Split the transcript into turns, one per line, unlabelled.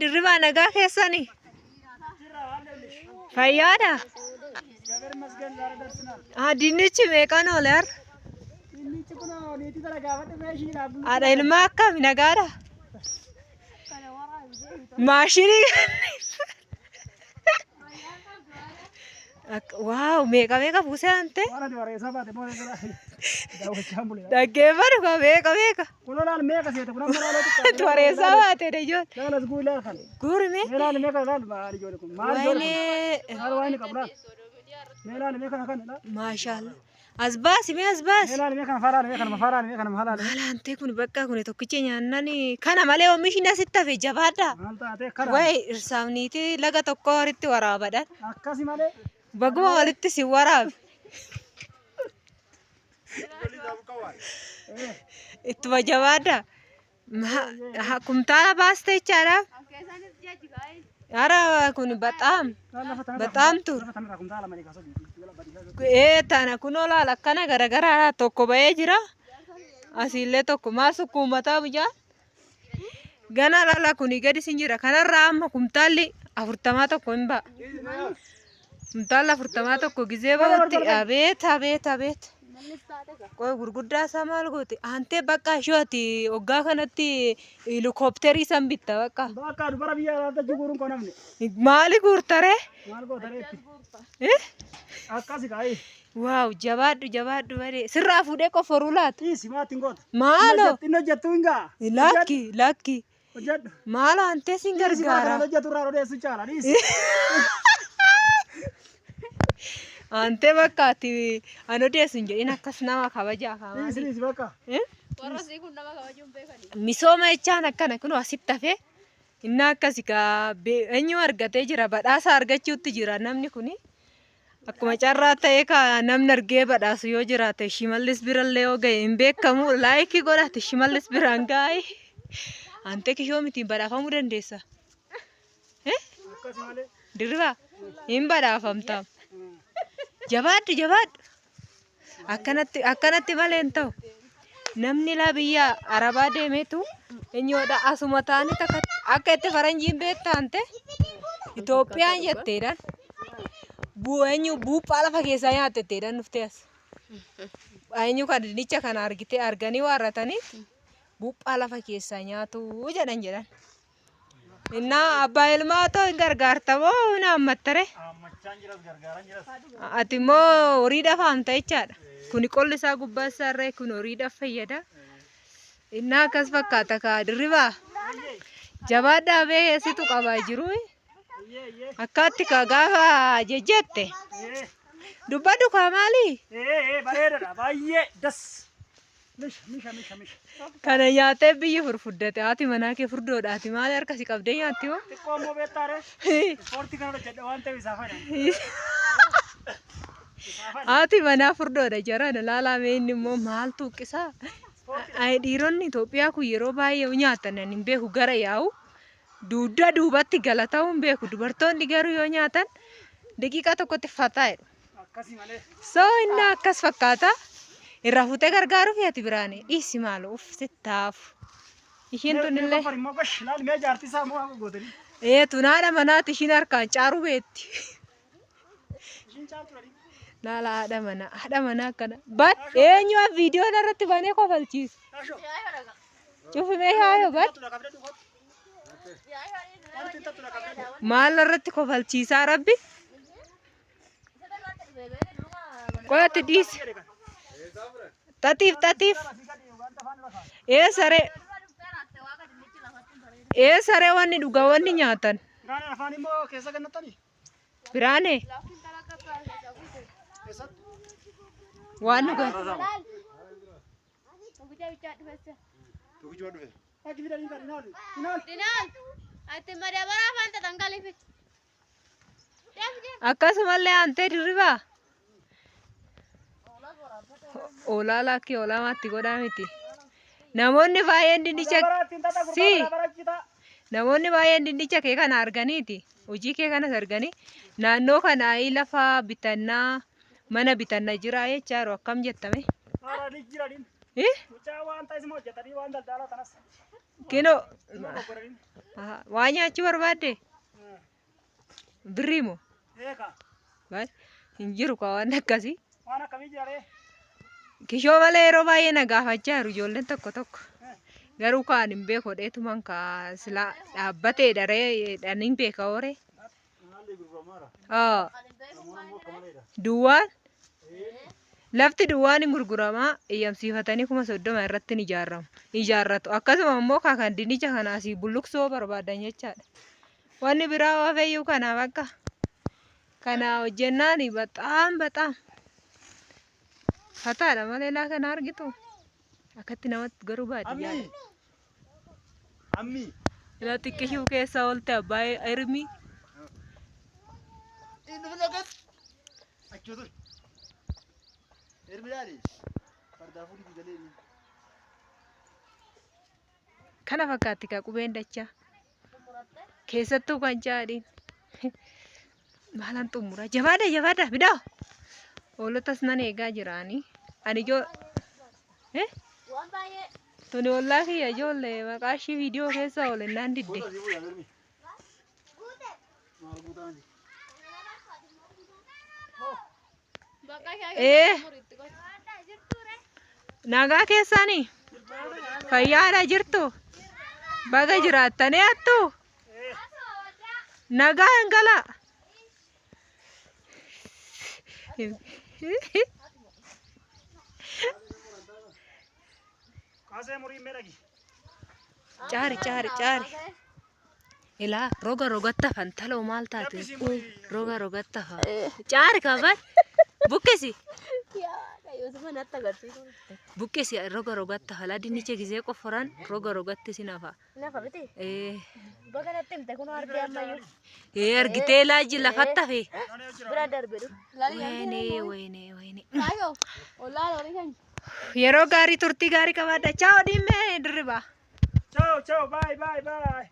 dirribaa nagaa keessanii fayyaadha. Dinnichi meeqaan ooleer? Haadha ilmaa akkami nagaadha? Maashinii waaw meeqa fuusee ante? Dhaggeeffatu ka meeqa? Tuwareessaa baate deejoon. Guurime? Maashaallah. As baasi mee as baasi. Maala antee kun bakka kun tokkicha nyaannani kana malee oomishni asitti hafe jabaadha. Wayi irsaamniiti laga tokko walitti waraabadhaan.
Akkasi malee.
Baguma walitti si waraabe. Ittuma jabaadha. Kumtaala baastee jechaadha. Ara kun bataam tur. Tana kunoo laala akkana garagaraadha tokko ba'ee jira. Asiillee tokko maal sukkuumataa biyyaa. Gana laala kuni gadi sin jira. Kanarraa amma kumtaalli 40 tokko hin ba'a. Kumtaala 40 tokko gizee ba'utti abeet. Qoy gurguddaa isaa maal goote? Antee bakka ishooti hoggaa kanatti helikopterii san bitta bakka.
Bakka dubara biyya alaatti guuruun koo namni.
Maali guurtare?
Maal gootareetti? Akkasi kaa'ee.
Waaw jabaadhu bare. Sirraa fuudhee qoforuu laata?
Simaatti hin goota.
Maalo?
Inni hojjettu hin gaa?
Lakki.
Hojjedhu.
Maalo antee sin gargaara?
Hojjetu irraa odeessu caala.
Ante bakka ati an odeessu hin jedhin akkas nama kabajaa kaamaati.
Isinis bakka.
Warrasii kun nama kabajuun beekani.
Misooma jechaan akkana kun asitti hafe inni akkasi ka eenyu argatee jira badhaasa argachuutti jira namni kuni. Akkuma carraa ta'ee ka namni argee badhaasu yoo jiraate Shimallis birallee yoo ga'e hin beekamu laayikii godhate Shimallis biraan ga'e. Ante kishoo mitiin badhaafamuu dandeessa.
Akkasi malee.
Dirribaa hin badhaafamta. Jabaadhu. Akkanatti malee hin ta'u. Namni laa biyya Arabaa deemeetu eenyudha asuma taa'anii akka itti faranjiin beektaante Itoophiyaan jetteedhaan buuphaa lafa keessaa nyaattetteedhaan dhuftee as. Eenyu kan dinnicha kana arganii warratanii buuphaa lafa keessaa nyaatu jedhan. Innaa abbaa ilmaa ta'u hin gargaarta moo hin hammattare? Ati immoo horiidhaaf haamta jechaadha. Kuni qolli isaa gubbaa isaarree kun horiidhaaf fayyada. Innaa akkas fakkaata kaa dirribaa. Jabaadhaa beeksitu qabaa jiru. Akkaatti kaa gaafa jejjette. Dubbadhu kaa maali?
Bareedaadha baay'ee das. Misha.
Kana nyaatee biyyi furfuddate haati manaa kee furdoodha ati maali harkasi qabdee nyaatti hoo?
Xiqqoo immoo beektaare. Ispoortii kana hojjedha waan ta'eef isaa fayyada.
Haati manaa furdoodha jaran laalame inni immoo maal tuuqisaa? Dhiironni Itoophiyaa kun yeroo baay'ee nyaatan hin beeku gara yaa'u dugda duubatti galataa hin beeku dubartoonni garuu yoo nyaatan daqiiqaa tokkotti fataa'edha.
Akkasi malee.
Soo inni akkas fakkaata. Irraa fuutee gargaaruuf yaati biraane dhiisi maal uff sittaafu. Ishiin tunillee.
Mee jaartii isaa moo akka gootanii?
Tunaadha manaati ishiin harkaan caaruu beetti. Laala haadha manaa akkana. Eenyu viidiyoo irratti banee kofalchiisu. Cufimee yaayoo bad. Maal irratti kofalchiisaa rabbi? Qoyatti dhiisi. Tatiif. Saree wanni dhugaa wanni nyaatan.
Afaan immoo keessa gannattanii?
Biraane. Waan dhugaa. Akkasumallee antee dirribaa. Olaa lakkii olaamaatti godhaa miti. Namoonni baay'een dinnicha kee kana arganiiti. Hojii kee kanas arganii naannoo kanaa lafa bitannaa mana bitannaa jira jechaadha akkam jettame. Kino
Kokorin.
waa nyaachuu barbaadde? Birrii moo?
Eka.
Baay hin jiru kaa waan akkasii.
Waan akkamii jiraare?
Kishoo malee yeroo baay'ee na gaafachaa jiru ijoolleen tokko tokko. Garuu kaan hin beeku dheetuman kaa silaa dhaabbatee daree dhaniin beeka hoore.
Haalli gurguramaadha.
Haa
Namoonni akka maleedha.
duwwaan lafti duwwaan hin gurguramaa eeyyamsiifatanii 30,000 irratti ni ijaarratu. Akkasuma immoo kan dinnicha kana asii bulluqsoo barbaadan jechaadha. Wanni biraa waa feeyyuu kanaaf akka kana hojjennaan baxaam fataadha malee laa kana argitu akkatti namatti garuu baadiyyaadha.
Ammi.
Ila xiqqishuu keessa oolte abbaa hirmii.
Inni bilagat. Achuutu. Hirmiidhaani. Fardaafuu dibigalee.
Kana fakkaatti kaa qubeen dachaa. Keessattuu kan jaadhiin. Maalan xumura jabaadha bidaaw. Oolotas nan eegaa jiraanii. Ani ijoo
Waan baay'ee.
tuni ollaa kiyya ijoollee maqaa ishii viidiyoo keessa oolennaan didde.
Bakka
Eh. Nagaa keessaanii fayyaadha jirtu. Baga jiraattanii hattu. Nagaa hin galaa.
Kaasee murii meedhagi.
Caari. Ilaa roga fantaloo maal taate? Roga tafa. Caari kaban. Bukkisi.
Yoosufa natti agarsiisu.
Bukkisi roga tafa. Laa dinnicha gisee qofforan rogatti si nafa.
Nafa biti. Baga natti himte kun argee ammayyuu.
Ergitee laaji lafatti hafe.
Bira darbe dur.
Wayne.
Kaayoo. Ollaa loonii kan.
Yeroo gaarii turtii gaarii qabaadha. Ciao diimee dirribaa.
Ciao, bye.